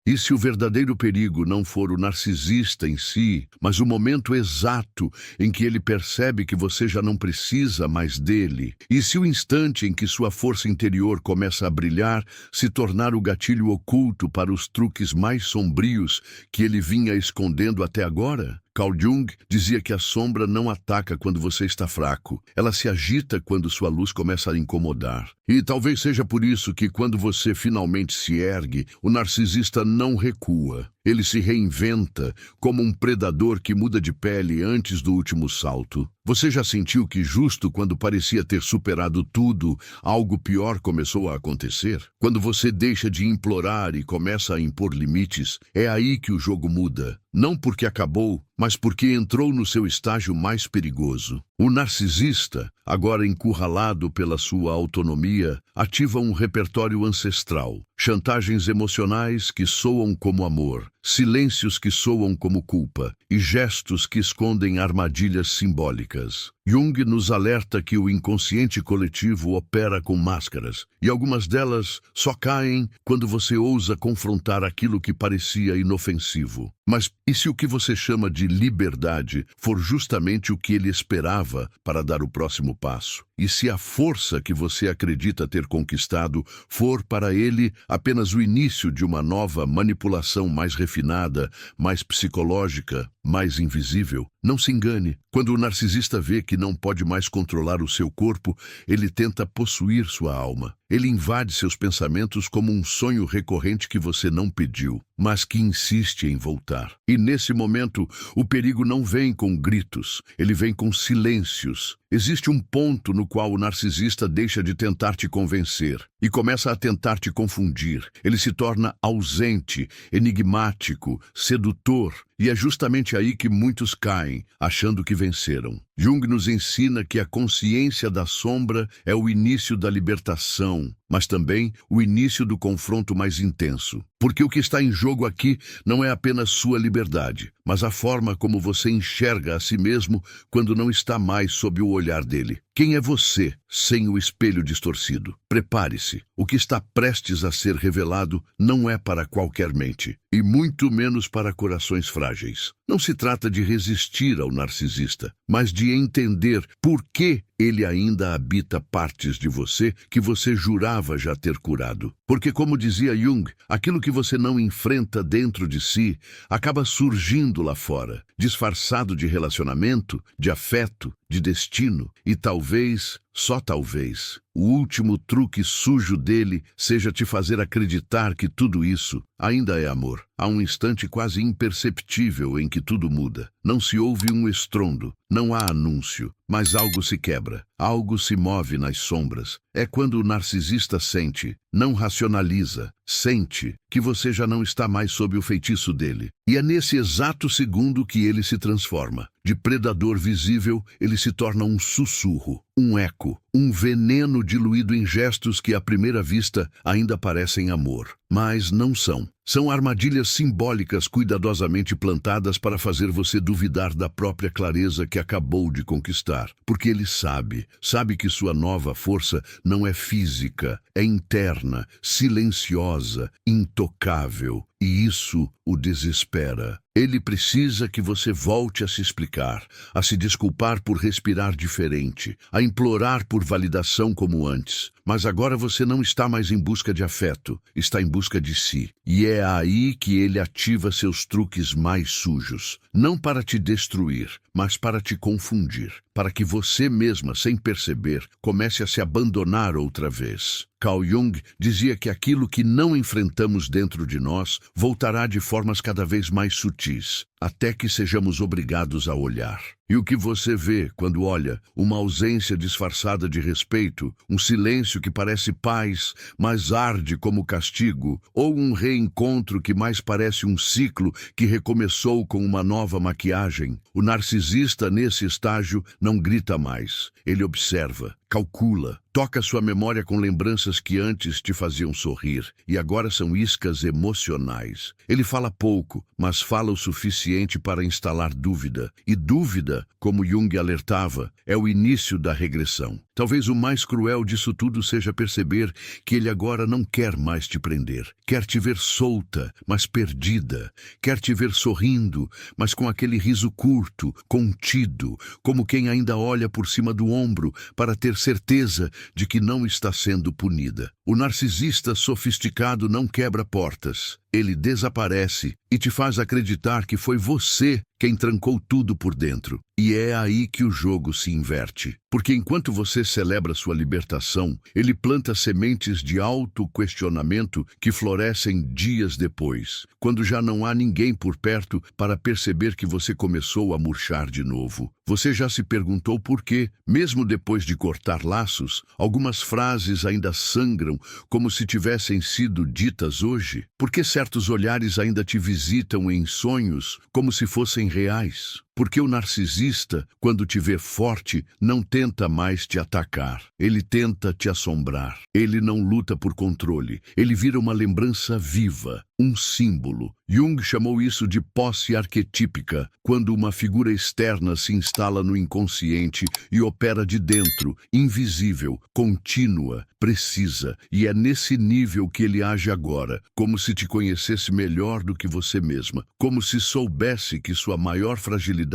E se o verdadeiro perigo não for o narcisista em si, mas o momento exato em que ele percebe que você já não precisa mais dele, e se o instante em que sua força interior começa a brilhar se tornar o gatilho oculto para os truques mais sombrios que ele vinha escondendo até agora? Carl Jung dizia que a sombra não ataca quando você está fraco. Ela se agita quando sua luz começa a incomodar. E talvez seja por isso que quando você finalmente se ergue, o narcisista não recua. Ele se reinventa como um predador que muda de pele antes do último salto. Você já sentiu que justo quando parecia ter superado tudo, algo pior começou a acontecer? Quando você deixa de implorar e começa a impor limites, é aí que o jogo muda. Não porque acabou, mas porque entrou no seu estágio mais perigoso. O narcisista, agora encurralado pela sua autonomia, ativa um repertório ancestral. Chantagens emocionais que soam como amor, silêncios que soam como culpa e gestos que escondem armadilhas simbólicas. Jung nos alerta que o inconsciente coletivo opera com máscaras, e algumas delas só caem quando você ousa confrontar aquilo que parecia inofensivo. Mas e se o que você chama de liberdade for justamente o que ele esperava para dar o próximo passo? E se a força que você acredita ter conquistado for para ele apenas o início de uma nova manipulação mais refinada, mais psicológica, mais invisível? Não se engane. Quando o narcisista vê que não pode mais controlar o seu corpo, ele tenta possuir sua alma. Ele invade seus pensamentos como um sonho recorrente que você não pediu, mas que insiste em voltar. E nesse momento, o perigo não vem com gritos, ele vem com silêncios. Existe um ponto no qual o narcisista deixa de tentar te convencer e começa a tentar te confundir. Ele se torna ausente, enigmático, sedutor, e é justamente aí que muitos caem, achando que venceram. Jung nos ensina que a consciência da sombra é o início da libertação, mas também o início do confronto mais intenso. Porque o que está em jogo aqui não é apenas sua liberdade, mas a forma como você enxerga a si mesmo quando não está mais sob o olhar dele. Quem é você sem o espelho distorcido? Prepare-se. O que está prestes a ser revelado não é para qualquer mente, e muito menos para corações frágeis. Não se trata de resistir ao narcisista, mas de entender por que ele ainda habita partes de você que você jurava já ter curado. Porque, como dizia Jung, aquilo que você não enfrenta dentro de si acaba surgindo lá fora, disfarçado de relacionamento, de afeto, de destino, e talvez, só talvez, o último truque sujo dele seja te fazer acreditar que tudo isso ainda é amor. Há um instante quase imperceptível em que tudo muda. Não se ouve um estrondo, não há anúncio, mas algo se quebra, algo se move nas sombras. É quando o narcisista sente, não racionaliza, sente que você já não está mais sob o feitiço dele. E é nesse exato segundo que ele se transforma. De predador visível, ele se torna um sussurro, um eco, um veneno diluído em gestos que à primeira vista ainda parecem amor, mas não são. São armadilhas simbólicas cuidadosamente plantadas para fazer você duvidar da própria clareza que acabou de conquistar. Porque ele sabe que sua nova força não é física, é interna, silenciosa, intocável. E isso o desespera. Ele precisa que você volte a se explicar, a se desculpar por respirar diferente, a implorar por validação como antes. Mas agora você não está mais em busca de afeto, está em busca de si. E é aí que ele ativa seus truques mais sujos. Não para te destruir, mas para te confundir. Para que você mesma, sem perceber, comece a se abandonar outra vez. Carl Jung dizia que aquilo que não enfrentamos dentro de nós voltará de formas cada vez mais sutis, até que sejamos obrigados a olhar. E o que você vê quando olha? Uma ausência disfarçada de respeito, um silêncio que parece paz, mas arde como castigo, ou um reencontro que mais parece um ciclo que recomeçou com uma nova maquiagem. O narcisista, nesse estágio, não grita mais. Ele observa, calcula, toca sua memória com lembranças que antes te faziam sorrir, e agora são iscas emocionais. Ele fala pouco, mas fala o suficiente suficiente para instalar dúvida. E dúvida, como Jung alertava, é o início da regressão. Talvez o mais cruel disso tudo seja perceber que ele agora não quer mais te prender. Quer te ver solta, mas perdida. Quer te ver sorrindo, mas com aquele riso curto, contido, como quem ainda olha por cima do ombro para ter certeza de que não está sendo punida. O narcisista sofisticado não quebra portas. Ele desaparece e te faz acreditar que foi você quem trancou tudo por dentro. E é aí que o jogo se inverte. Porque enquanto você celebra sua libertação, ele planta sementes de auto-questionamento que florescem dias depois, quando já não há ninguém por perto para perceber que você começou a murchar de novo. Você já se perguntou por que, mesmo depois de cortar laços, algumas frases ainda sangram como se tivessem sido ditas hoje? Por que certos olhares ainda te visitam em sonhos como se fossem reais? Porque o narcisista, quando te vê forte, não tenta mais te atacar. Ele tenta te assombrar. Ele não luta por controle. Ele vira uma lembrança viva, um símbolo. Jung chamou isso de posse arquetípica, quando uma figura externa se instala no inconsciente e opera de dentro, invisível, contínua, precisa. E é nesse nível que ele age agora, como se te conhecesse melhor do que você mesma, como se soubesse que sua maior fragilidade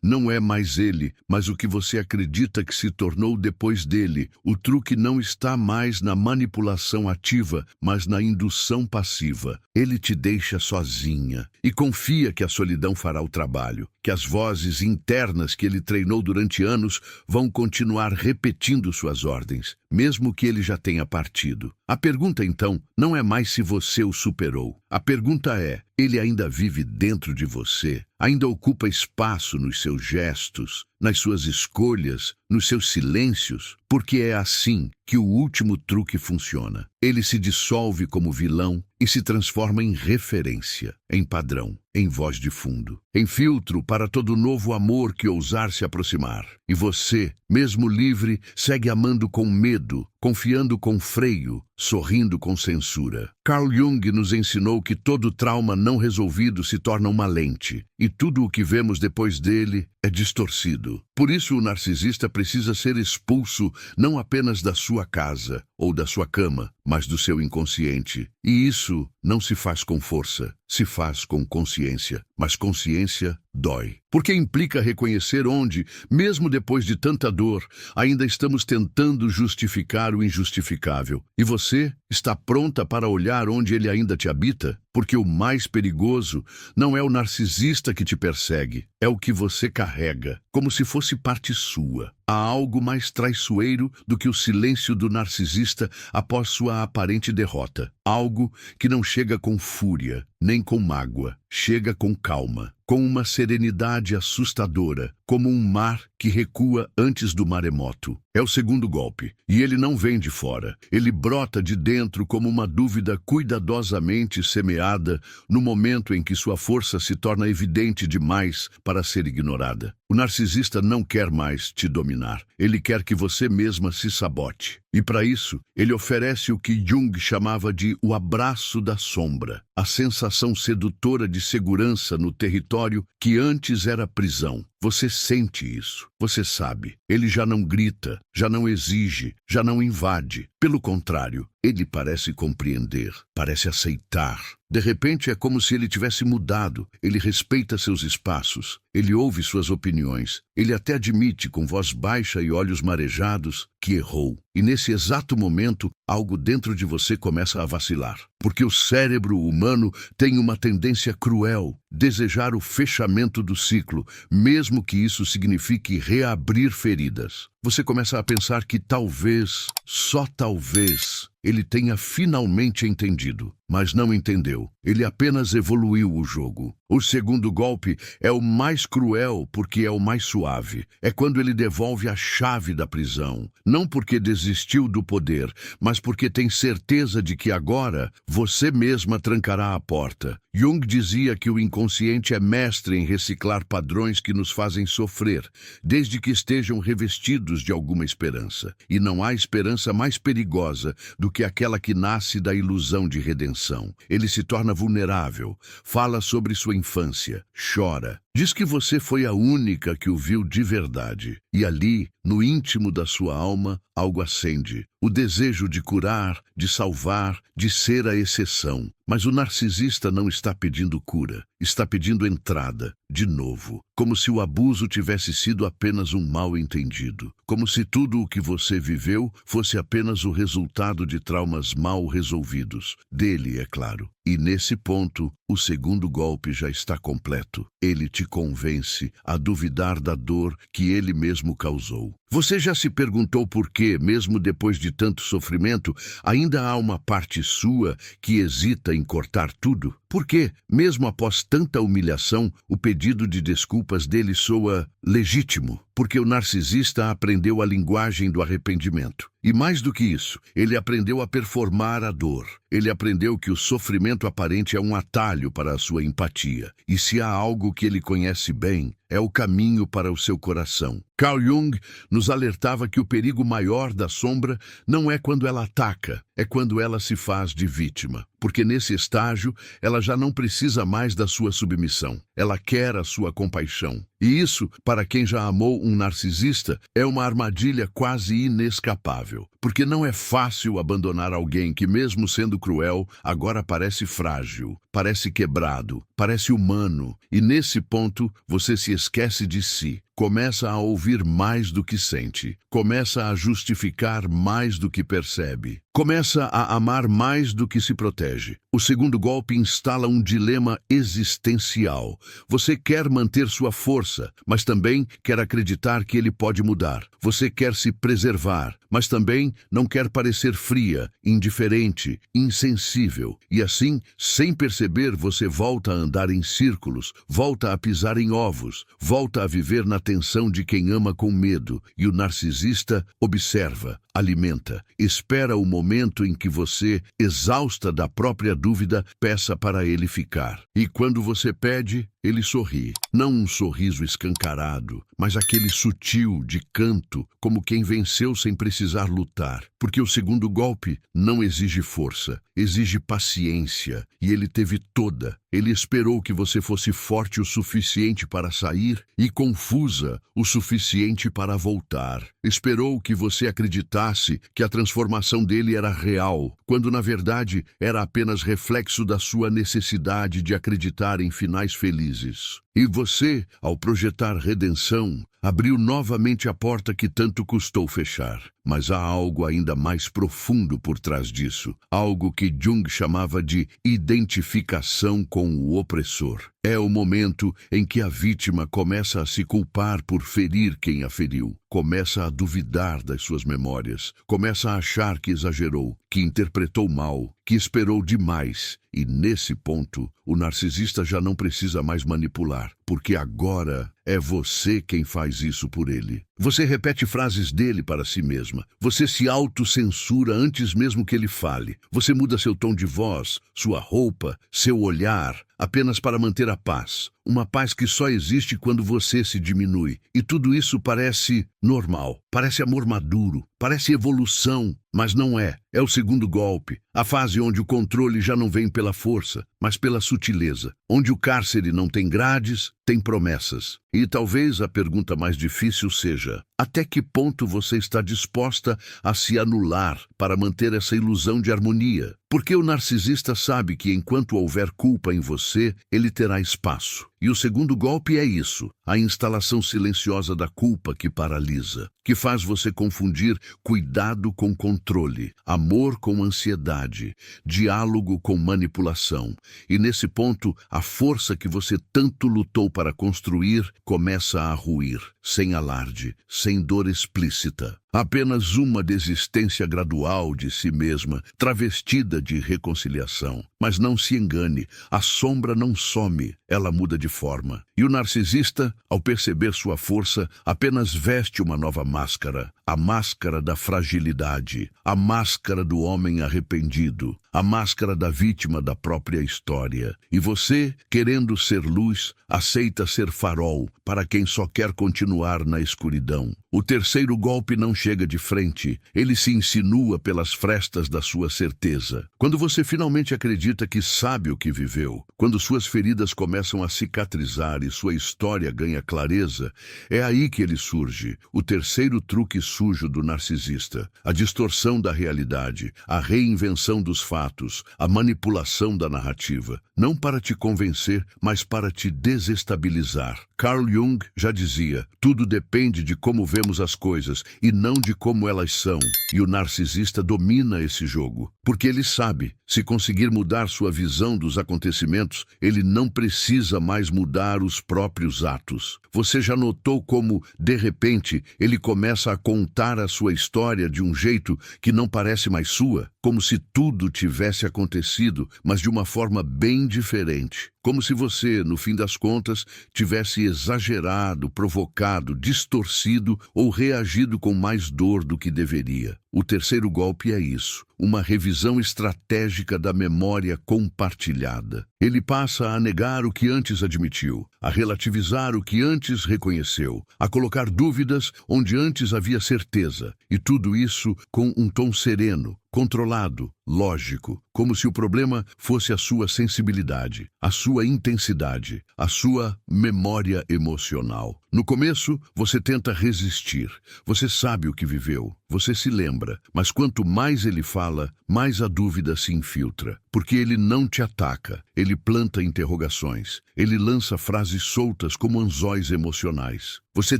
não é mais ele, mas o que você acredita que se tornou depois dele. O truque não está mais na manipulação ativa, mas na indução passiva. Ele te deixa sozinha e confia que a solidão fará o trabalho, que as vozes internas que ele treinou durante anos vão continuar repetindo suas ordens, mesmo que ele já tenha partido. A pergunta, então, não é mais se você o superou. A pergunta é: ele ainda vive dentro de você? Ainda ocupa espaço nos seus gestos, nas suas escolhas, nos seus silêncios? Porque é assim que o último truque funciona. Ele se dissolve como vilão e se transforma em referência, em padrão, em voz de fundo, em filtro para todo novo amor que ousar se aproximar. E você, mesmo livre, segue amando com medo, confiando com freio, sorrindo com censura. Carl Jung nos ensinou que todo trauma não resolvido se torna uma lente, e tudo o que vemos depois dele é distorcido. Por isso o narcisista precisa ser expulso não apenas da sua casa ou da sua cama, mas do seu inconsciente. E isso não se faz com força, se faz com consciência. Mas consciência dói, porque implica reconhecer onde, mesmo depois de tanta dor, ainda estamos tentando justificar o injustificável. E você está pronta para olhar onde ele ainda te habita? Porque o mais perigoso não é o narcisista que te persegue, é o que você carrega, como se fosse parte sua. Há algo mais traiçoeiro do que o silêncio do narcisista após sua aparente derrota. Algo que não chega com fúria, nem com mágoa. Chega com calma, com uma serenidade assustadora, como um mar que recua antes do maremoto. É o segundo golpe, e ele não vem de fora. Ele brota de dentro como uma dúvida cuidadosamente semeada no momento em que sua força se torna evidente demais para ser ignorada. O narcisista não quer mais te dominar. Ele quer que você mesma se sabote. E para isso, ele oferece o que Jung chamava de o abraço da sombra, a sensação sedutora de segurança no território que antes era prisão. Você sente isso, você sabe. Ele já não grita, já não exige, já não invade. Pelo contrário, ele parece compreender, parece aceitar. De repente é como se ele tivesse mudado. Ele respeita seus espaços, ele ouve suas opiniões, ele até admite com voz baixa e olhos marejados que errou. E nesse exato momento, algo dentro de você começa a vacilar. Porque o cérebro humano tem uma tendência cruel, desejar o fechamento do ciclo, mesmo que isso signifique reabrir feridas. Você começa a pensar que talvez, só talvez, ele tenha finalmente entendido, mas não entendeu. Ele apenas evoluiu o jogo. O segundo golpe é o mais cruel porque é o mais suave. É quando ele devolve a chave da prisão. Não porque desistiu do poder, mas porque tem certeza de que agora você mesma trancará a porta. Jung dizia que o inconsciente é mestre em reciclar padrões que nos fazem sofrer, desde que estejam revestidos de alguma esperança. E não há esperança mais perigosa do que aquela que nasce da ilusão de redenção. atenção. Ele se torna vulnerável, fala sobre sua infância, chora. Diz que você foi a única que o viu de verdade. E ali, no íntimo da sua alma, algo acende. O desejo de curar, de salvar, de ser a exceção. Mas o narcisista não está pedindo cura. Está pedindo entrada, de novo. Como se o abuso tivesse sido apenas um mal-entendido. Como se tudo o que você viveu fosse apenas o resultado de traumas mal resolvidos. Dele, é claro. E nesse ponto, o segundo golpe já está completo. Ele te convence a duvidar da dor que ele mesmo causou. Você já se perguntou por que, mesmo depois de tanto sofrimento, ainda há uma parte sua que hesita em cortar tudo? Por que, mesmo após tanta humilhação, o pedido de desculpas dele soa legítimo? Porque o narcisista aprendeu a linguagem do arrependimento. E mais do que isso, ele aprendeu a performar a dor. Ele aprendeu que o sofrimento aparente é um atalho para a sua empatia. E se há algo que ele conhece bem, é o caminho para o seu coração. Carl Jung nos alertava que o perigo maior da sombra não é quando ela ataca, é quando ela se faz de vítima. Porque nesse estágio, ela já não precisa mais da sua submissão. Ela quer a sua compaixão. E isso, para quem já amou um narcisista, é uma armadilha quase inescapável. Porque não é fácil abandonar alguém que, mesmo sendo cruel, agora parece frágil, parece quebrado, parece humano. E nesse ponto, você se esquece de si. Começa a ouvir mais do que sente. Começa a justificar mais do que percebe. Começa a amar mais do que se protege. O segundo golpe instala um dilema existencial. Você quer manter sua força, mas também quer acreditar que ele pode mudar. Você quer se preservar, mas também não quer parecer fria, indiferente, insensível. E assim, sem perceber, você volta a andar em círculos, volta a pisar em ovos, volta a viver na tensão de quem ama com medo. E o narcisista observa, alimenta, espera o momento em que você, exausta da própria dúvida, peça para ele ficar. E quando você pede, ele sorri. Não um sorriso escancarado, mas aquele sutil, de canto, como quem venceu sem precisar lutar. Porque o segundo golpe não exige força, exige paciência. E ele teve toda. Ele esperou que você fosse forte o suficiente para sair e confusa o suficiente para voltar. Esperou que você acreditasse que a transformação dele era real, quando na verdade era apenas reflexo da sua necessidade de acreditar em finais felizes. E você, ao projetar redenção, abriu novamente a porta que tanto custou fechar. Mas há algo ainda mais profundo por trás disso. Algo que Jung chamava de identificação com o opressor. É o momento em que a vítima começa a se culpar por ferir quem a feriu. Começa a duvidar das suas memórias. Começa a achar que exagerou, que interpretou mal, que esperou demais. E nesse ponto, o narcisista já não precisa mais manipular, porque agora é você quem faz isso por ele. Você repete frases dele para si mesma. Você se autocensura antes mesmo que ele fale. Você muda seu tom de voz, sua roupa, seu olhar, apenas para manter a paz. Uma paz que só existe quando você se diminui. E tudo isso parece normal, parece amor maduro, parece evolução, mas não é. É o segundo golpe, a fase onde o controle já não vem pela força, mas pela sutileza. Onde o cárcere não tem grades, tem promessas. E talvez a pergunta mais difícil seja: até que ponto você está disposta a se anular para manter essa ilusão de harmonia? Porque o narcisista sabe que enquanto houver culpa em você, ele terá espaço. E o segundo golpe é isso, a instalação silenciosa da culpa que paralisa, que faz você confundir cuidado com controle, amor com ansiedade, diálogo com manipulação. E nesse ponto, a força que você tanto lutou para construir começa a ruir, sem alarde, sem dor explícita. Apenas uma desistência gradual de si mesma, travestida de reconciliação. Mas não se engane, a sombra não some, ela muda de forma. E o narcisista, ao perceber sua força, apenas veste uma nova máscara. A máscara da fragilidade, a máscara do homem arrependido, a máscara da vítima da própria história. E você, querendo ser luz, aceita ser farol para quem só quer continuar na escuridão. O terceiro golpe não chega de frente, ele se insinua pelas frestas da sua certeza. Quando você finalmente acredita que sabe o que viveu, quando suas feridas começam a cicatrizar e sua história ganha clareza, é aí que ele surge, o terceiro truque sujo do narcisista, a distorção da realidade, a reinvenção dos fatos, a manipulação da narrativa, não para te convencer, mas para te desestabilizar. Carl Jung já dizia, tudo depende de como vemos as coisas e não de como elas são. E o narcisista domina esse jogo, porque ele sabe, se conseguir mudar sua visão dos acontecimentos, ele não precisa mais mudar os próprios atos. Você já notou como, de repente, ele começa a contar a sua história de um jeito que não parece mais sua? Como se tudo tivesse acontecido, mas de uma forma bem diferente. Como se você, no fim das contas, tivesse exagerado, provocado, distorcido ou reagido com mais dor do que deveria. O terceiro golpe é isso, uma revisão estratégica da memória compartilhada. Ele passa a negar o que antes admitiu, a relativizar o que antes reconheceu, a colocar dúvidas onde antes havia certeza, e tudo isso com um tom sereno, controlado, lógico, como se o problema fosse a sua sensibilidade, a sua intensidade, a sua memória emocional. No começo, você tenta resistir, você sabe o que viveu, você se lembra, mas quanto mais ele fala, mais a dúvida se infiltra, porque ele não te ataca, ele planta interrogações, ele lança frases soltas como anzóis emocionais. Você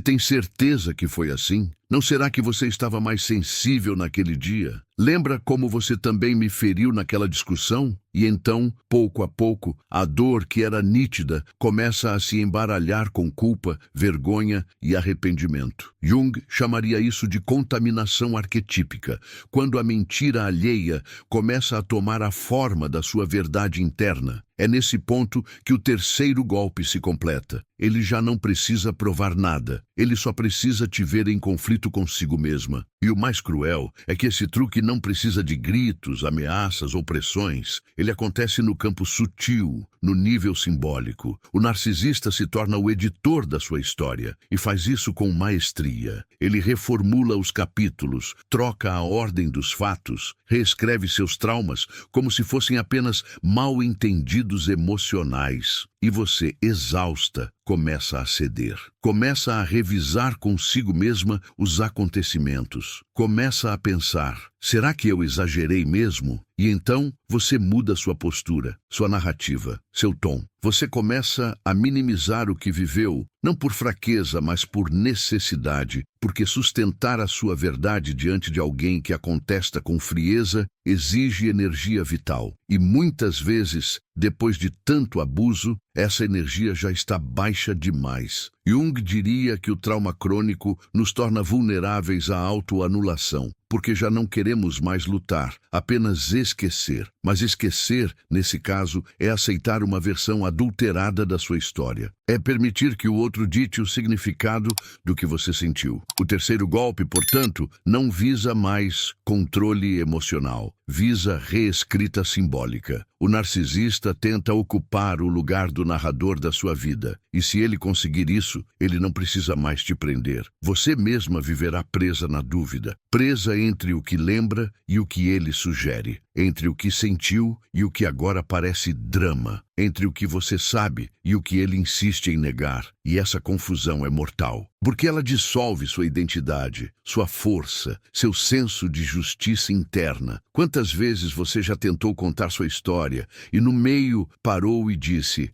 tem certeza que foi assim? Não será que você estava mais sensível naquele dia? Lembra como você também me feriu naquela discussão? E então, pouco a pouco, a dor que era nítida começa a se embaralhar com culpa, vergonha e arrependimento. Jung chamaria isso de contaminação arquetípica, quando a mentira alheia começa a tomar a forma da sua verdade interna. É nesse ponto que o terceiro golpe se completa. Ele já não precisa provar nada. Ele só precisa te ver em conflito consigo mesma. E o mais cruel é que esse truque não precisa de gritos, ameaças ou pressões. Ele acontece no campo sutil, no nível simbólico. O narcisista se torna o editor da sua história e faz isso com maestria. Ele reformula os capítulos, troca a ordem dos fatos, reescreve seus traumas como se fossem apenas mal entendidos emocionais. E você, exausta, começa a ceder. Começa a revisar consigo mesma os acontecimentos. Começa a pensar, será que eu exagerei mesmo? E então você muda sua postura, sua narrativa, seu tom. Você começa a minimizar o que viveu, não por fraqueza, mas por necessidade, porque sustentar a sua verdade diante de alguém que a contesta com frieza exige energia vital. E muitas vezes, depois de tanto abuso, essa energia já está baixa demais. Jung diria que o trauma crônico nos torna vulneráveis à autoanulação, porque já não queremos mais lutar, apenas esquecer. Mas esquecer, nesse caso, é aceitar uma versão adulterada da sua história. É permitir que o outro dite o significado do que você sentiu. O terceiro golpe, portanto, não visa mais controle emocional, visa reescrita simbólica. O narcisista tenta ocupar o lugar do narrador da sua vida, e se ele conseguir isso, ele não precisa mais te prender. Você mesma viverá presa na dúvida, presa entre o que lembra e o que ele sugere, entre o que sentiu e o que agora parece drama, entre o que você sabe e o que ele insiste em negar. E essa confusão é mortal, porque ela dissolve sua identidade, sua força, seu senso de justiça interna. Quantas vezes você já tentou contar sua história e no meio parou e disse,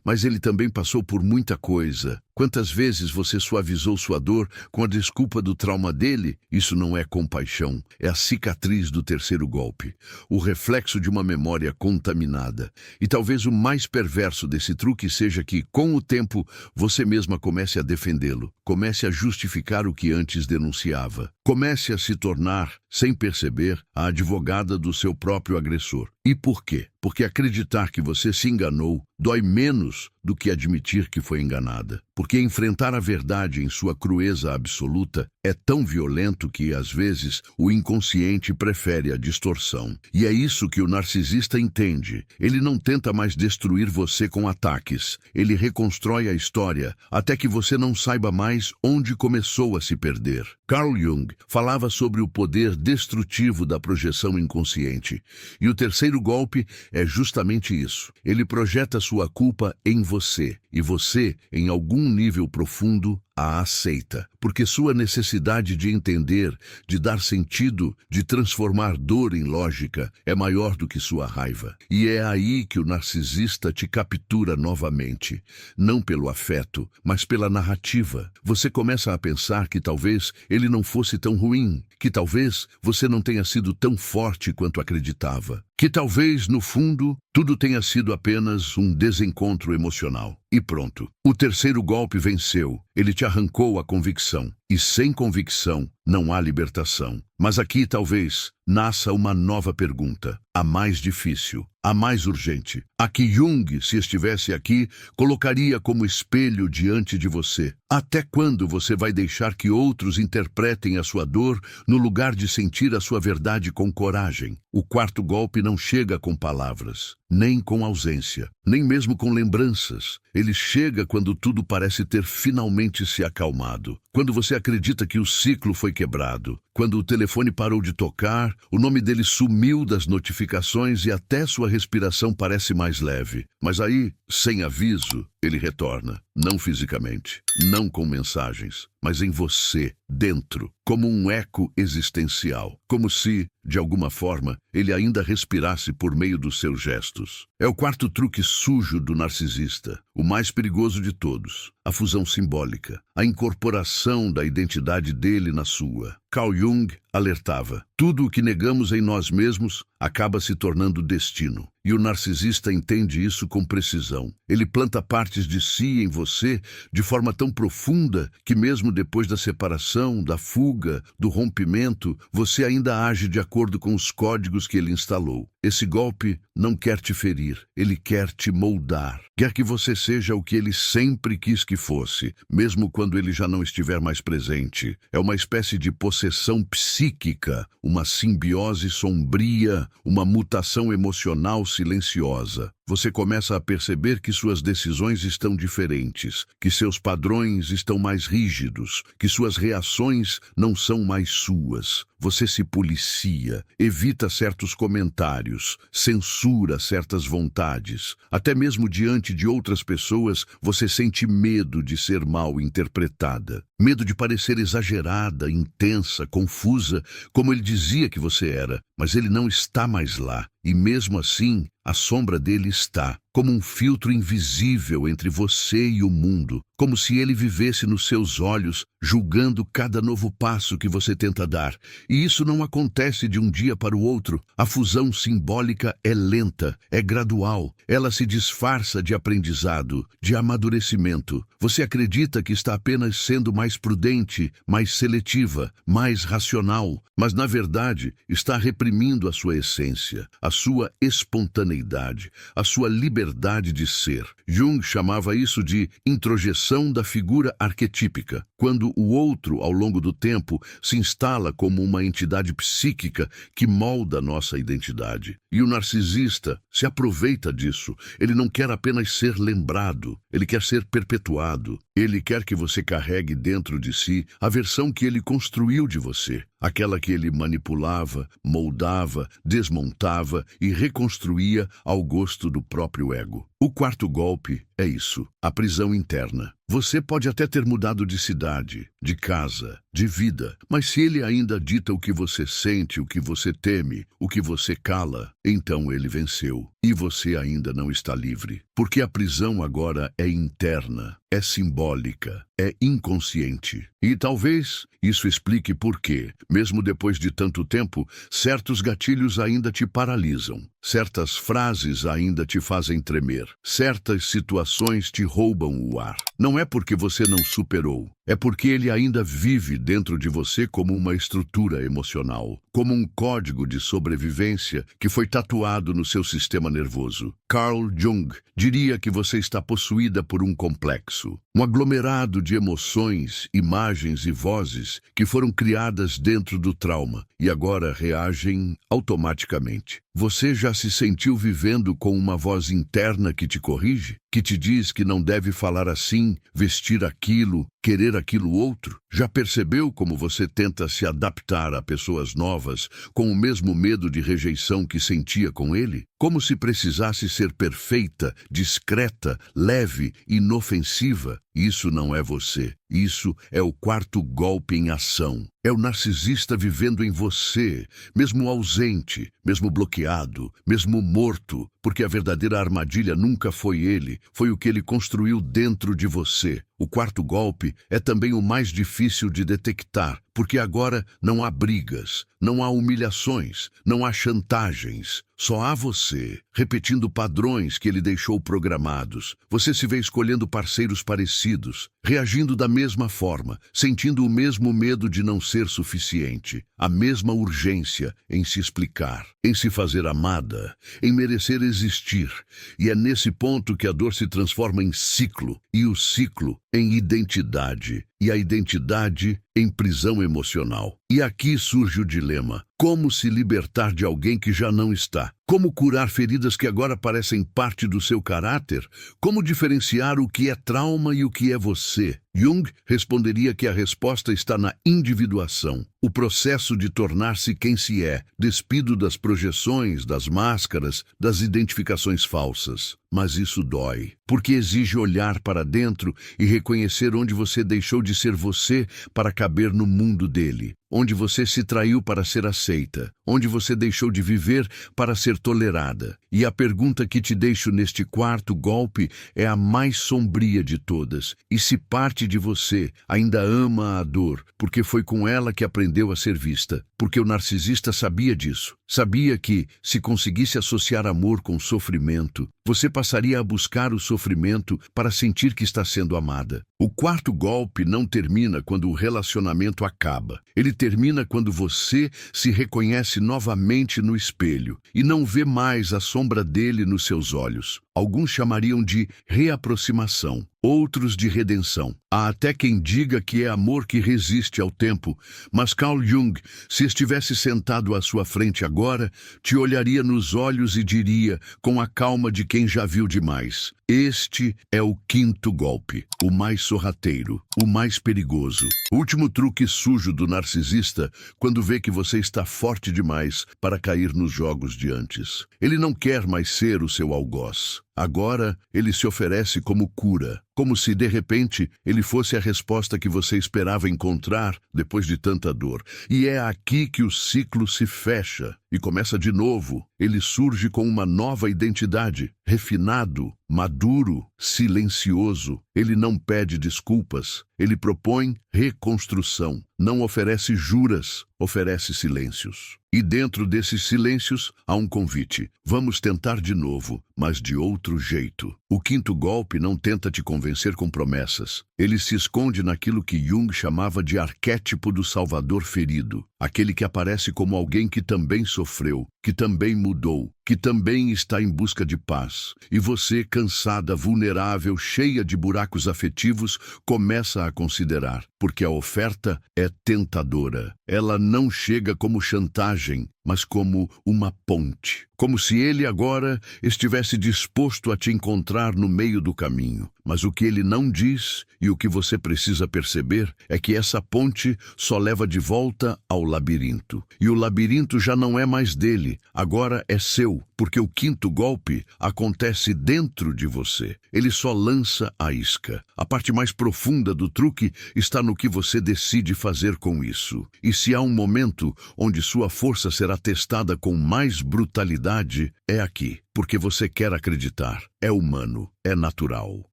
mas ele também passou por muita coisa. Quantas vezes você suavizou sua dor com a desculpa do trauma dele? Isso não é compaixão, é a cicatriz do terceiro golpe, o reflexo de uma memória contaminada. E talvez o mais perverso desse truque seja que, com o tempo, você mesma comece a defendê-lo, comece a justificar o que antes denunciava, comece a se tornar, sem perceber, a advogada do seu próprio agressor. E por quê? porque acreditar que você se enganou dói menos do que admitir que foi enganada. Porque enfrentar a verdade em sua crueza absoluta é tão violento que, às vezes, o inconsciente prefere a distorção. E é isso que o narcisista entende. Ele não tenta mais destruir você com ataques. Ele reconstrói a história até que você não saiba mais onde começou a se perder. Carl Jung falava sobre o poder destrutivo da projeção inconsciente. E o terceiro golpe é justamente isso. Ele projeta sua culpa em você, e você, em algum nível profundo, a aceita, porque sua necessidade de entender, de dar sentido, de transformar dor em lógica é maior do que sua raiva. E é aí que o narcisista te captura novamente, não pelo afeto, mas pela narrativa. Você começa a pensar que talvez ele não fosse tão ruim, que talvez você não tenha sido tão forte quanto acreditava, que talvez, no fundo, tudo tenha sido apenas um desencontro emocional. E pronto. O terceiro golpe venceu. Ele te arrancou a convicção. E sem convicção, não há libertação. Mas aqui, talvez, nasça uma nova pergunta. A mais difícil, a mais urgente. A que Jung, se estivesse aqui, colocaria como espelho diante de você. Até quando você vai deixar que outros interpretem a sua dor no lugar de sentir a sua verdade com coragem? O quarto golpe não chega com palavras, nem com ausência, nem mesmo com lembranças. Ele chega quando tudo parece ter finalmente se acalmado. Quando você acredita que o ciclo foi quebrado. Quando o telefone parou de tocar, o nome dele sumiu das notificações e até sua respiração parece mais leve. Mas aí, sem aviso, ele retorna. Não fisicamente, não com mensagens, mas em você, dentro, como um eco existencial. Como se, de alguma forma, ele ainda respirasse por meio dos seus gestos. É o quarto truque sujo do narcisista, o mais perigoso de todos. A fusão simbólica, a incorporação da identidade dele na sua. Carl Jung alertava: tudo o que negamos em nós mesmos acaba se tornando destino. E o narcisista entende isso com precisão. Ele planta partes de si em você de forma tão profunda que mesmo depois da separação, da fuga, do rompimento, você ainda age de acordo com os códigos que ele instalou. Esse golpe não quer te ferir, ele quer te moldar. Quer que você seja o que ele sempre quis que fosse, mesmo quando ele já não estiver mais presente. É uma espécie de possessão psíquica, uma simbiose sombria, uma mutação emocional silenciosa. Você começa a perceber que suas decisões estão diferentes, que seus padrões estão mais rígidos, que suas reações não são mais suas. Você se policia, evita certos comentários, censura certas vontades. Até mesmo diante de outras pessoas, você sente medo de ser mal interpretada. Medo de parecer exagerada, intensa, confusa, como ele dizia que você era. Mas ele não está mais lá. E mesmo assim, a sombra dele está, como um filtro invisível entre você e o mundo, como se ele vivesse nos seus olhos, julgando cada novo passo que você tenta dar. E isso não acontece de um dia para o outro. A fusão simbólica é lenta, é gradual. Ela se disfarça de aprendizado, de amadurecimento. Você acredita que está apenas sendo mais prudente, mais seletiva, mais racional, mas na verdade está reprimindo a sua essência, a sua espontaneidade, a sua liberdade de ser. Jung chamava isso de introjeção da figura arquetípica, quando o outro, ao longo do tempo, se instala como uma entidade psíquica que molda nossa identidade. E o narcisista se aproveita disso. Ele não quer apenas ser lembrado, ele quer ser perpetuado. Ele quer que você carregue dentro de si a versão que ele construiu de você, aquela que ele manipulava, moldava, desmontava e reconstruía ao gosto do próprio ego. O quarto golpe é isso, a prisão interna. Você pode até ter mudado de cidade, de casa, de vida, mas se ele ainda dita o que você sente, o que você teme, o que você cala, então ele venceu. E você ainda não está livre, porque a prisão agora é interna, é simbólica, é inconsciente. E talvez isso explique por que, mesmo depois de tanto tempo, certos gatilhos ainda te paralisam, certas frases ainda te fazem tremer, certas situações te roubam o ar. Não é porque você não superou, é porque ele ainda vive dentro de você como uma estrutura emocional, como um código de sobrevivência que foi tatuado no seu sistema nervoso. Carl Jung diria que você está possuída por um complexo, um aglomerado de emoções, imagens e vozes que foram criadas dentro do trauma e agora reagem automaticamente. Você já se sentiu vivendo com uma voz interna que te corrige? Que te diz que não deve falar assim, vestir aquilo, querer aquilo outro? Já percebeu como você tenta se adaptar a pessoas novas com o mesmo medo de rejeição que sentia com ele? Como se precisasse ser perfeita, discreta, leve, inofensiva? Isso não é você. Isso é o quarto golpe em ação. É o narcisista vivendo em você, mesmo ausente, mesmo bloqueado, mesmo morto, porque a verdadeira armadilha nunca foi ele, foi o que ele construiu dentro de você. O quarto golpe é também o mais difícil de detectar, porque agora não há brigas, não há humilhações, não há chantagens. Só há você, repetindo padrões que ele deixou programados. Você se vê escolhendo parceiros parecidos, reagindo da mesma forma, sentindo o mesmo medo de não ser suficiente, a mesma urgência em se explicar, em se fazer amada, em merecer existir. E é nesse ponto que a dor se transforma em ciclo, e o ciclo em identidade, e a identidade em prisão emocional. E aqui surge o dilema: como se libertar de alguém que já não está? Como curar feridas que agora parecem parte do seu caráter? Como diferenciar o que é trauma e o que é você? Jung responderia que a resposta está na individuação, o processo de tornar-se quem se é, despido das projeções, das máscaras, das identificações falsas. Mas isso dói, porque exige olhar para dentro e reconhecer onde você deixou de ser você para caber no mundo dele, onde você se traiu para ser aceita, onde você deixou de viver para ser tolerada. E a pergunta que te deixo neste quarto golpe é a mais sombria de todas. E se parte de você ainda ama a dor, porque foi com ela que aprendeu a ser vista? Porque o narcisista sabia disso. Sabia que, se conseguisse associar amor com sofrimento, você passaria a buscar o sofrimento para sentir que está sendo amada. O quarto golpe não termina quando o relacionamento acaba. Ele termina quando você se reconhece novamente no espelho e não vê mais a sombra dele nos seus olhos. Alguns chamariam de reaproximação, outros de redenção. Há até quem diga que é amor que resiste ao tempo, mas Carl Jung, se estivesse sentado à sua frente agora, te olharia nos olhos e diria, com a calma de quem já viu demais: este é o quinto golpe, o mais sorrateiro, o mais perigoso. O último truque sujo do narcisista quando vê que você está forte demais para cair nos jogos de antes. Ele não quer mais ser o seu algoz. Agora, ele se oferece como cura, como se, de repente, ele fosse a resposta que você esperava encontrar depois de tanta dor. E é aqui que o ciclo se fecha e começa de novo. Ele surge com uma nova identidade, refinado, maduro, silencioso. Ele não pede desculpas, ele propõe reconstrução. Não oferece juras, oferece silêncios. E dentro desses silêncios há um convite. Vamos tentar de novo, mas de outro jeito. O quinto golpe não tenta te convencer com promessas. Ele se esconde naquilo que Jung chamava de arquétipo do salvador ferido. Aquele que aparece como alguém que também sofreu, que também mudou, que também está em busca de paz. E você, cansada, vulnerável, cheia de buracos afetivos, começa a considerar, porque a oferta é tentadora. Ela não chega como chantagem, mas como uma ponte. Como se ele agora estivesse disposto a te encontrar no meio do caminho. Mas o que ele não diz e o que você precisa perceber é que essa ponte só leva de volta ao labirinto. E o labirinto já não é mais dele, agora é seu, porque o quinto golpe acontece dentro de você. Ele só lança a isca. A parte mais profunda do truque está no que você decide fazer com isso. E se há um momento onde sua força será testada com mais brutalidade, é aqui. porque você quer acreditar. É humano, é natural.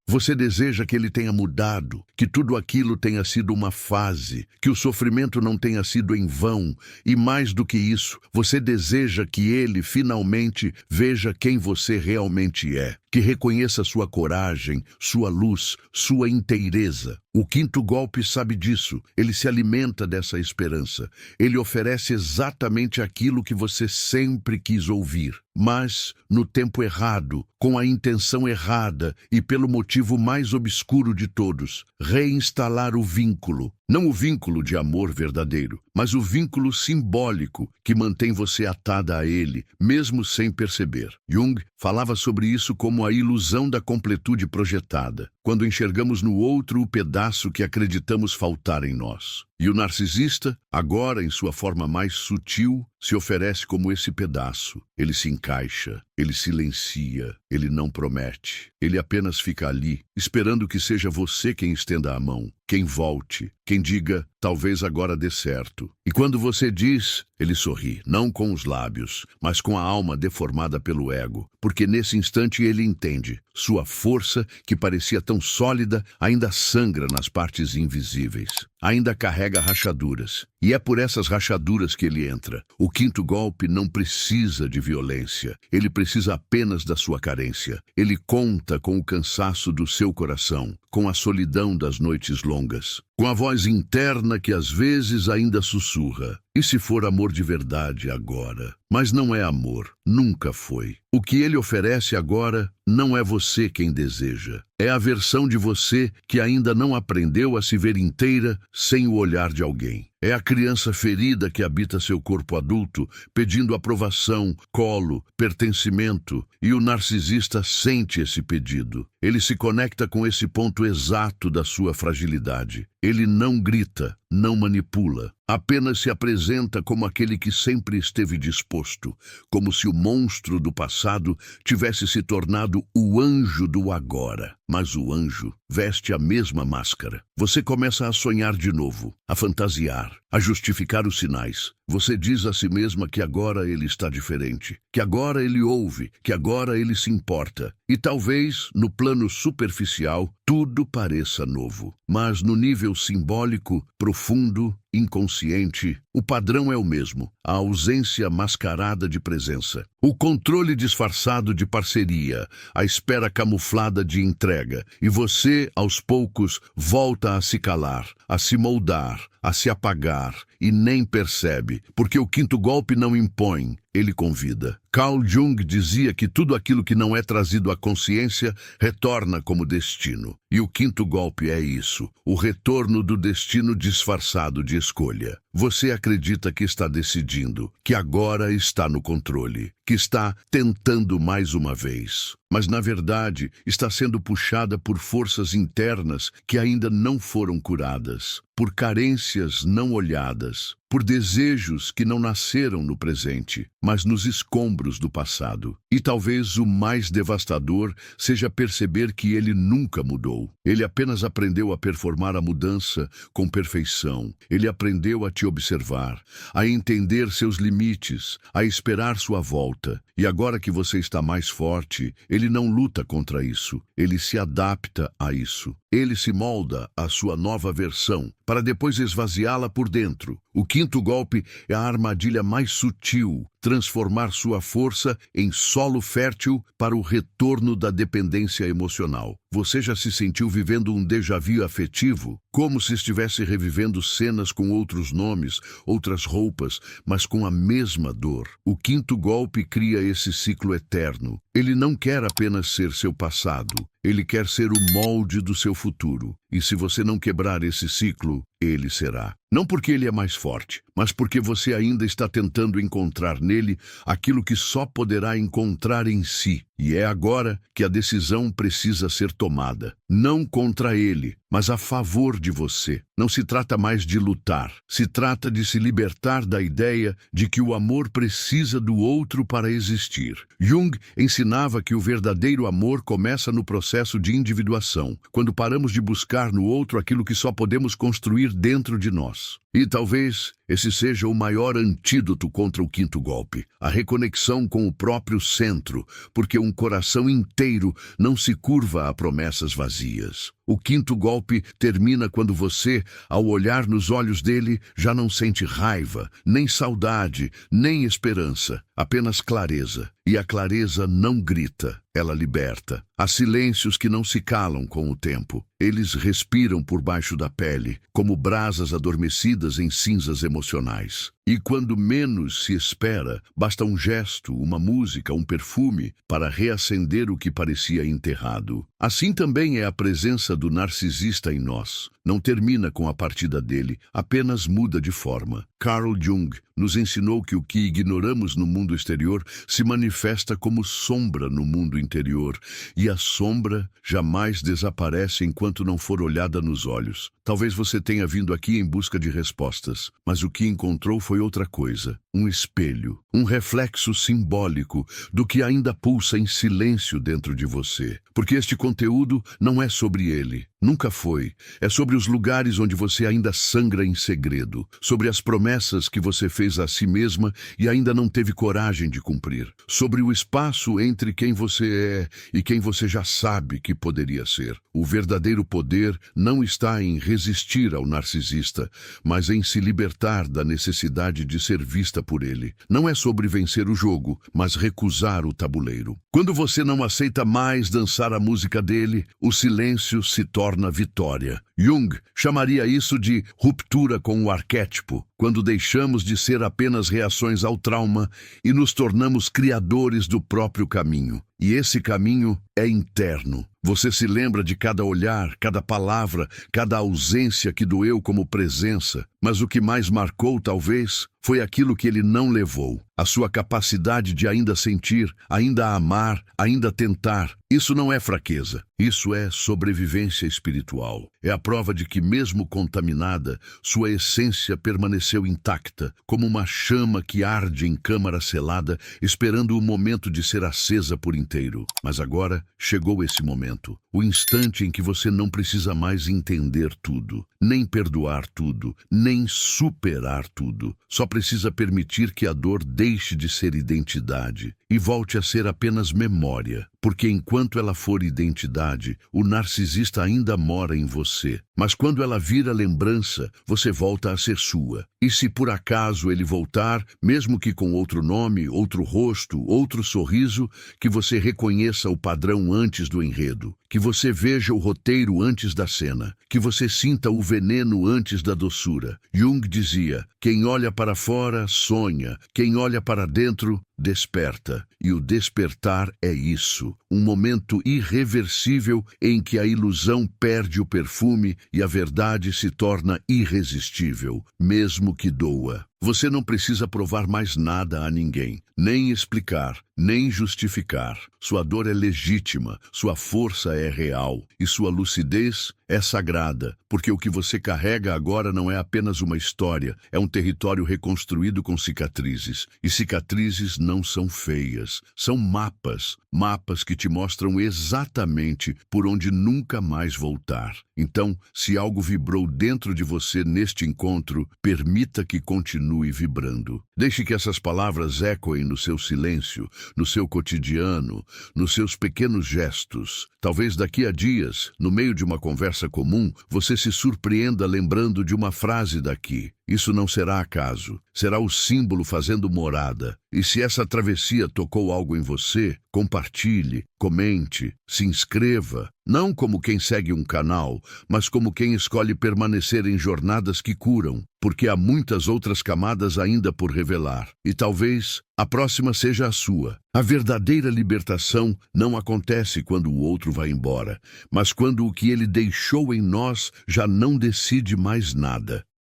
Você deseja que ele tenha mudado, que tudo aquilo tenha sido uma fase, que o sofrimento não tenha sido em vão, e mais do que isso, você deseja que ele finalmente veja quem você realmente é, que reconheça sua coragem, sua luz, sua inteireza. O quinto golpe sabe disso, ele se alimenta dessa esperança. Ele oferece exatamente aquilo que você sempre quis ouvir, mas no tempo errado, com a intenção errada e pelo motivo mais obscuro de todos: reinstalar o vínculo. Não o vínculo de amor verdadeiro, mas o vínculo simbólico que mantém você atada a ele, mesmo sem perceber. Jung falava sobre isso como a ilusão da completude projetada, quando enxergamos no outro o pedaço que acreditamos faltar em nós. E o narcisista, agora em sua forma mais sutil, se oferece como esse pedaço. Ele se encaixa, ele silencia, ele não promete. Ele apenas fica ali, esperando que seja você quem estenda a mão, quem volte, quem diga, talvez agora dê certo. E quando você diz, ele sorri, não com os lábios, mas com a alma deformada pelo ego, porque nesse instante ele entende. Sua força, que parecia tão sólida, ainda sangra nas partes invisíveis. Ainda carrega rachaduras. E é por essas rachaduras que ele entra. O quinto golpe não precisa de violência. Ele precisa apenas da sua carência. Ele conta com o cansaço do seu coração, com a solidão das noites longas, com a voz interna que às vezes ainda sussurra. E se for amor de verdade agora? Mas não é amor, nunca foi. O que ele oferece agora não é você quem deseja. É a versão de você que ainda não aprendeu a se ver inteira sem o olhar de alguém. É a criança ferida que habita seu corpo adulto, pedindo aprovação, colo, pertencimento, e o narcisista sente esse pedido. Ele se conecta com esse ponto exato da sua fragilidade. Ele não grita, não manipula, apenas se apresenta como aquele que sempre esteve disposto, como se o monstro do passado tivesse se tornado o anjo do agora. Mas o anjo veste a mesma máscara. Você começa a sonhar de novo, a fantasiar, a justificar os sinais. Você diz a si mesma que agora ele está diferente, que agora ele ouve, que agora ele se importa. E talvez, no plano superficial, tudo pareça novo. Mas no nível simbólico, profundo, inconsciente, o padrão é o mesmo: a ausência mascarada de presença, o controle disfarçado de parceria, a espera camuflada de entrega, e você, aos poucos, volta a se calar, a se moldar, a se apagar, e nem percebe, porque o quinto golpe não impõe, ele convida. Carl Jung dizia que tudo aquilo que não é trazido à consciência retorna como destino. E o quinto golpe é isso, o retorno do destino disfarçado de escolha. Você acredita que está decidindo, que agora está no controle, que está tentando mais uma vez. Mas, na verdade, está sendo puxada por forças internas que ainda não foram curadas, por carências não olhadas, por desejos que não nasceram no presente, mas nos escombros do passado. E talvez o mais devastador seja perceber que ele nunca mudou. Ele apenas aprendeu a performar a mudança com perfeição. Ele aprendeu a te observar, a entender seus limites, a esperar sua volta. E agora que você está mais forte, ele não luta contra isso. Ele se adapta a isso. Ele se molda à sua nova versão, para depois esvaziá-la por dentro. O quinto golpe é a armadilha mais sutil, transformar sua força em solo fértil para o retorno da dependência emocional. Você já se sentiu vivendo um déjà-vu afetivo? Como se estivesse revivendo cenas com outros nomes, outras roupas, mas com a mesma dor. O quinto golpe cria esse ciclo eterno. Ele não quer apenas ser seu passado, ele quer ser o molde do seu futuro. E se você não quebrar esse ciclo, ele será. Não porque ele é mais forte, mas porque você ainda está tentando encontrar nele aquilo que só poderá encontrar em si. E é agora que a decisão precisa ser tomada. Não contra ele, mas a favor de você. Não se trata mais de lutar. Se trata de se libertar da ideia de que o amor precisa do outro para existir. Jung ensinava que o verdadeiro amor começa no processo de individuação, quando paramos de buscar no outro aquilo que só podemos construir dentro de nós. E talvez esse seja o maior antídoto contra o quinto golpe, a reconexão com o próprio centro, porque um coração inteiro não se curva a promessas vazias. O quinto golpe termina quando você, ao olhar nos olhos dele, já não sente raiva, nem saudade, nem esperança, apenas clareza. E a clareza não grita, ela liberta. Há silêncios que não se calam com o tempo. Eles respiram por baixo da pele, como brasas adormecidas em cinzas emocionais. E quando menos se espera, basta um gesto, uma música, um perfume para reacender o que parecia enterrado. Assim também é a presença do narcisista em nós. Não termina com a partida dele, apenas muda de forma. Carl Jung nos ensinou que o que ignoramos no mundo exterior se manifesta como sombra no mundo interior, e a sombra jamais desaparece enquanto não for olhada nos olhos. Talvez você tenha vindo aqui em busca de respostas, mas o que encontrou foi outra coisa, um espelho, um reflexo simbólico do que ainda pulsa em silêncio dentro de você. Porque este conteúdo não é sobre ele, nunca foi. É sobre os lugares onde você ainda sangra em segredo, sobre as promessas que você fez a si mesma e ainda não teve coragem de cumprir, sobre o espaço entre quem você é e quem você já sabe que poderia ser. O verdadeiro poder não está em resistir ao narcisista, mas em se libertar da necessidade de ser vista por ele. Não é sobre vencer o jogo, mas recusar o tabuleiro. Quando você não aceita mais dançar a música dele, o silêncio se torna vitória. Jung chamaria isso de ruptura com o arquétipo, quando deixamos de ser apenas reações ao trauma e nos tornamos criadores do próprio caminho. E esse caminho é interno. Você se lembra de cada olhar, cada palavra, cada ausência que doeu como presença, mas o que mais marcou, talvez, foi aquilo que ele não levou. A sua capacidade de ainda sentir, ainda amar, ainda tentar. Isso não é fraqueza, isso é sobrevivência espiritual. É a prova de que, mesmo contaminada, sua essência permaneceu intacta, como uma chama que arde em câmara selada, esperando o momento de ser acesa por inteiro. Mas agora chegou esse momento, o instante em que você não precisa mais entender tudo, nem perdoar tudo, nem superar tudo. Só precisa permitir que a dor deixe de ser identidade e volte a ser apenas memória. Porque enquanto ela for identidade, o narcisista ainda mora em você. Mas quando ela vira lembrança, você volta a ser sua. E se por acaso ele voltar, mesmo que com outro nome, outro rosto, outro sorriso, que você reconheça o padrão antes do enredo, que você veja o roteiro antes da cena, que você sinta o veneno antes da doçura. Jung dizia: quem olha para fora, sonha. Quem olha para dentro, desperta. E o despertar é isso, um momento irreversível em que a ilusão perde o perfume e a verdade se torna irresistível, mesmo que doa. Você não precisa provar mais nada a ninguém, nem explicar, nem justificar. Sua dor é legítima, sua força é real e sua lucidez é sagrada, porque o que você carrega agora não é apenas uma história, é um território reconstruído com cicatrizes. E cicatrizes não são feias, são mapas, mapas que te mostram exatamente por onde nunca mais voltar. Então, se algo vibrou dentro de você neste encontro, permita que continue vibrando. Deixe que essas palavras ecoem no seu silêncio, no seu cotidiano, nos seus pequenos gestos. Talvez daqui a dias, no meio de uma conversa comum, você se surpreenda lembrando de uma frase daqui. Isso não será acaso, será o símbolo fazendo morada. E se essa travessia tocou algo em você, compartilhe, comente, se inscreva, não como quem segue um canal, mas como quem escolhe permanecer em jornadas que curam, porque há muitas outras camadas ainda por revelar. E talvez a próxima seja a sua. A verdadeira libertação não acontece quando o outro vai embora, mas quando o que ele deixou em nós já não decide mais nada.